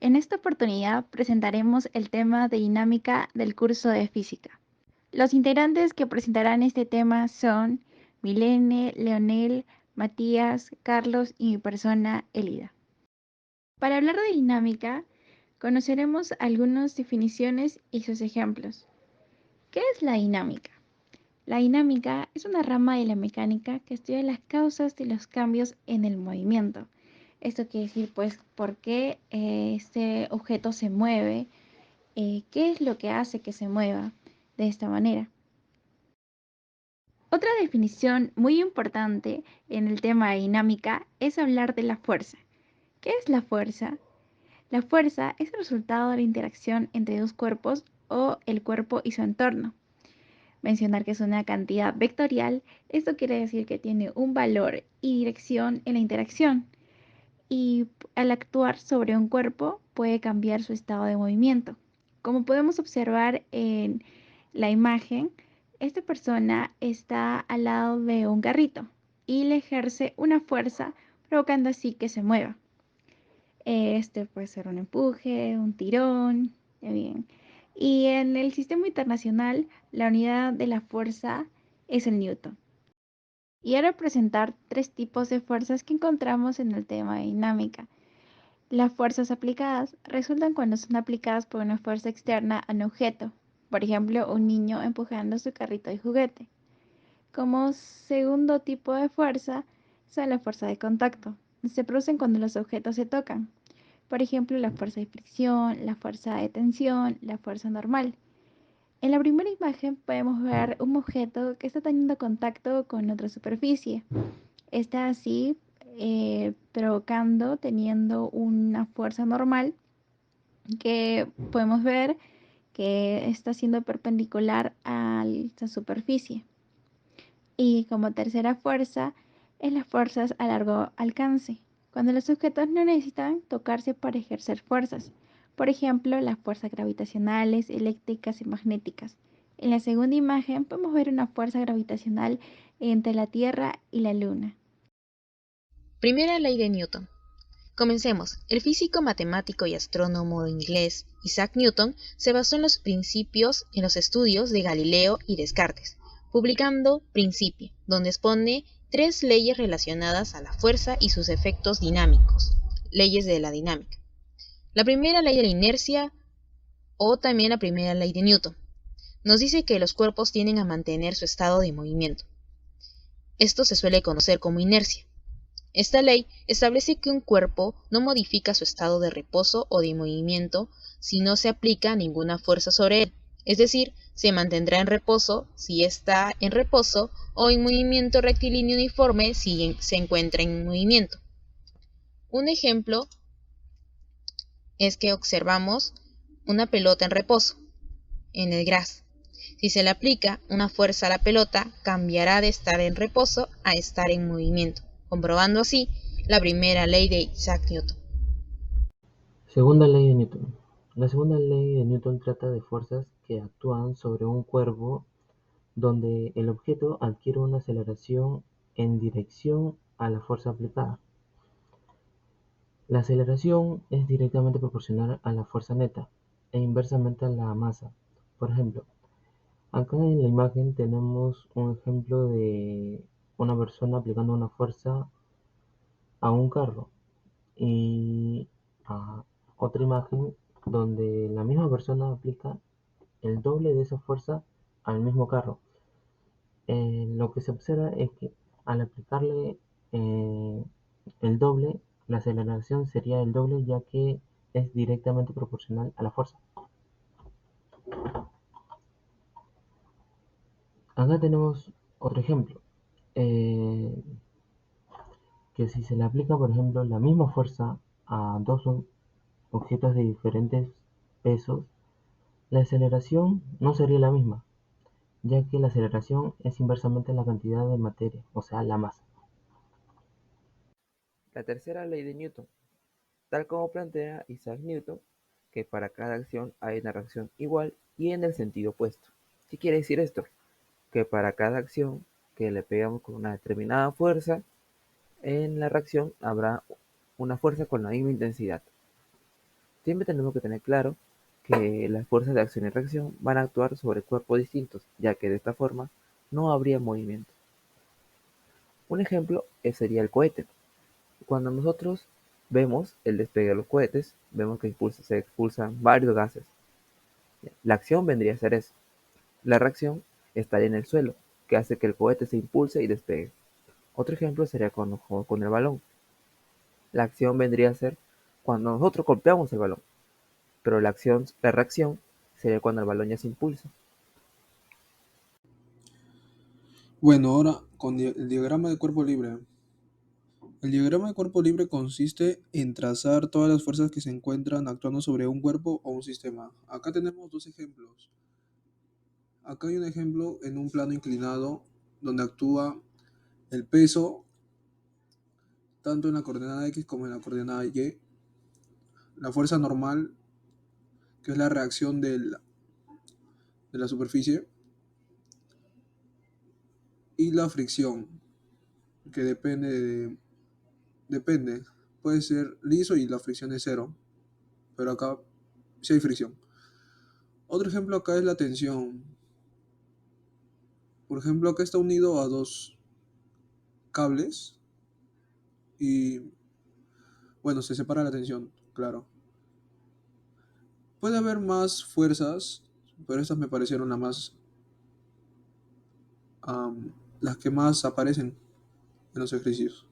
En esta oportunidad presentaremos el tema de dinámica del curso de física. Los integrantes que presentarán este tema son Milene, Leonel, Matías, Carlos y mi persona, Elida. Para hablar de dinámica, conoceremos algunas definiciones y sus ejemplos. ¿Qué es la dinámica? La dinámica es una rama de la mecánica que estudia las causas de los cambios en el movimiento. Esto quiere decir, pues, por qué este objeto se mueve, qué es lo que hace que se mueva de esta manera. Otra definición muy importante en el tema de dinámica es hablar de la fuerza. ¿Qué es la fuerza? La fuerza es el resultado de la interacción entre dos cuerpos o el cuerpo y su entorno. Mencionar que es una cantidad vectorial, esto quiere decir que tiene un valor y dirección en la interacción. Y al actuar sobre un cuerpo puede cambiar su estado de movimiento. Como podemos observar en la imagen, esta persona está al lado de un carrito y le ejerce una fuerza provocando así que se mueva. Este puede ser un empuje, un tirón, bien. Y en el sistema internacional, la unidad de la fuerza es el newton. Y ahora presentar tres tipos de fuerzas que encontramos en el tema de dinámica. Las fuerzas aplicadas resultan cuando son aplicadas por una fuerza externa a un objeto, por ejemplo, un niño empujando su carrito de juguete. Como segundo tipo de fuerza son la fuerza de contacto. Se producen cuando los objetos se tocan. Por ejemplo, la fuerza de fricción, la fuerza de tensión, la fuerza normal. En la primera imagen podemos ver un objeto que está teniendo contacto con otra superficie. Está así provocando, teniendo una fuerza normal que podemos ver que está siendo perpendicular a esta superficie. Y como tercera fuerza es las fuerzas a largo alcance, cuando los objetos no necesitan tocarse para ejercer fuerzas. Por ejemplo, las fuerzas gravitacionales, eléctricas y magnéticas. En la segunda imagen podemos ver una fuerza gravitacional entre la Tierra y la Luna. Primera ley de Newton. Comencemos. El físico, matemático y astrónomo inglés Isaac Newton se basó en los estudios de Galileo y Descartes, publicando Principia, donde expone tres leyes relacionadas a la fuerza y sus efectos dinámicos, leyes de la dinámica. La primera ley de la inercia, o también la primera ley de Newton, nos dice que los cuerpos tienden a mantener su estado de movimiento. Esto se suele conocer como inercia. Esta ley establece que un cuerpo no modifica su estado de reposo o de movimiento si no se aplica ninguna fuerza sobre él, es decir, se mantendrá en reposo si está en reposo o en movimiento rectilíneo uniforme si se encuentra en movimiento. Un ejemplo es que observamos una pelota en reposo, en el gras. Si se le aplica una fuerza a la pelota, cambiará de estar en reposo a estar en movimiento, comprobando así la primera ley de Isaac Newton. Segunda ley de Newton. La segunda ley de Newton trata de fuerzas que actúan sobre un cuerpo donde el objeto adquiere una aceleración en dirección a la fuerza aplicada. La aceleración es directamente proporcional a la fuerza neta e inversamente a la masa. Por ejemplo, acá en la imagen tenemos un ejemplo de una persona aplicando una fuerza a un carro y a otra imagen donde la misma persona aplica el doble de esa fuerza al mismo carro. Lo que se observa es que al aplicarle eh, el doble, la aceleración sería el doble ya que es directamente proporcional a la fuerza. Acá tenemos otro ejemplo, eh, que si se le aplica, por ejemplo, la misma fuerza a dos objetos de diferentes pesos, la aceleración no sería la misma, ya que la aceleración es inversamente la cantidad de materia, o sea, la masa. La tercera ley de Newton, tal como plantea Isaac Newton, que para cada acción hay una reacción igual y en el sentido opuesto. ¿Qué quiere decir esto? Que para cada acción que le pegamos con una determinada fuerza, en la reacción habrá una fuerza con la misma intensidad. Siempre tenemos que tener claro que las fuerzas de acción y reacción van a actuar sobre cuerpos distintos, ya que de esta forma no habría movimiento. Un ejemplo sería el cohete. Cuando nosotros vemos el despegue de los cohetes, vemos que se expulsan varios gases. La acción vendría a ser eso. La reacción estaría en el suelo, que hace que el cohete se impulse y despegue. Otro ejemplo sería cuando jugamos con el balón. La acción vendría a ser cuando nosotros golpeamos el balón, pero la reacción sería cuando el balón ya se impulsa. Bueno, ahora con el diagrama de cuerpo libre. El diagrama de cuerpo libre consiste en trazar todas las fuerzas que se encuentran actuando sobre un cuerpo o un sistema. Acá tenemos dos ejemplos. Acá hay un ejemplo en un plano inclinado donde actúa el peso tanto en la coordenada X como en la coordenada Y, la fuerza normal, que es la reacción de la superficie, y la fricción, que depende, puede ser liso y la fricción es cero, pero acá sí hay fricción. Otro ejemplo acá es la tensión. Por ejemplo, acá está unido a dos cables y, bueno, se separa la tensión, claro. Puede haber más fuerzas, pero estas me parecieron am, las que más aparecen en los ejercicios.